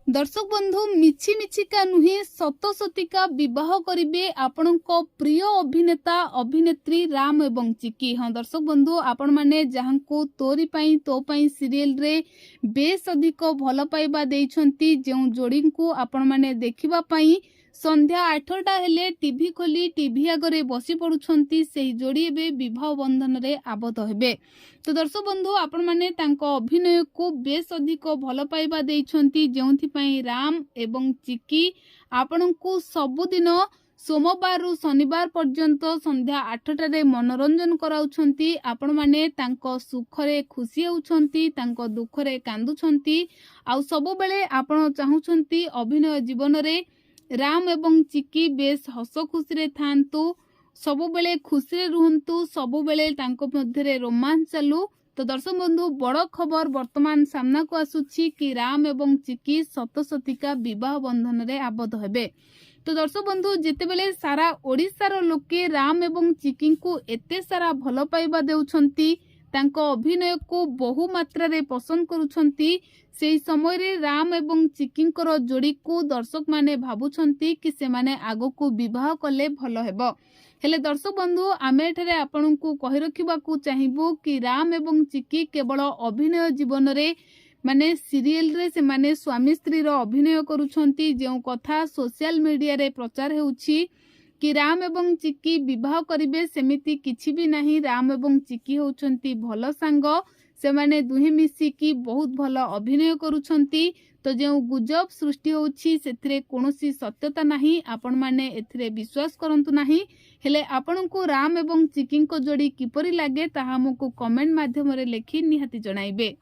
दर्शक बंधु मिछि मिछिका नुहे सत सतिका विवाह करिवे आपणको प्रिय अभिनेता अभिनेत्री राम एवं चिकी। हाँ दर्शक बंधु आपण माने जहाँको तोरी पाई तो पाई सीरियल रे बेस अधिक भल पाइबा देइछंती जेउ जोड़ी को आपण माने देखिबा पाई संध्या 8टा हेले टीवी खोली टीवी आगरे बसी पड़ुछंती सेही जोड़ी एबे विवाह बंधन रे आबद्ध हेबे। तो दर्शक बंधु आपण माने तांको अभिनय को बेस अधिक भल पाइबा देइछंती जेउथि पई राम एवं चिकी आपणको सबुदिन सोमवार रु शनिवार पर्यंत संध्या 8टा रे मनोरंजन कराउछंती। आपण माने तांको सुखरे खुशी होउछंती तांको दुखरे कांदुछंती आ सब बेले आपण चाहुछंती अभिनय जीवन रे राम एवं चिकी बेस हस खुशी रे थांतु सबु बेले खुशी रे रुहंतु सबु बेले तांको मध्यरे रोमांस चालू। तो दर्शक बंधु बड़ खबर वर्तमान सामना को आसुछि कि राम एवं चिकी सतसतिका विवाह बंधन रे आबद्ध हेबे। तो दर्शक बंधु जेतेबेले सारा ओडिशार लोके राम एवं चिकी को एते सारा भल पाइबा देउछंती तांको अभिनय को बहु मात्रा रे पसंद करूछंती सेही समय रे राम एवं चिकींकर जोड़ी को दर्शक माने भाबुछंती कि से माने आगो को विवाह कले भल हेबो। हेले दर्शक बंधु आमे एठारे आपनकु कहि रखिबाकू चाहिबू कि राम एवं चिकी केवल अभिनय जीवन रे माने सीरियल रे से माने स्वामी स्त्री रो अभिनय करूछंती जेउ कथा सोशल मीडिया रे प्रचार हेउछि कि राम एवं चिकी विवाह करिवे सेमिति किछि भी नाही। राम एवं चिकी होउछंती भल सांग से माने दुहे मिसी की बहुत भल अभिनय करूछंती। तो जो गुजब सृष्टि होउछि सेथिरे कोनोसी सत्यता नाही आपण माने एथिरे विश्वास करंतु नाही। हेले आपनकु राम एवं चिकी को जोड़ी किपरि लागे ताहा हमकु कमेंट माध्यम रे लेखि निहाती जणाइबे।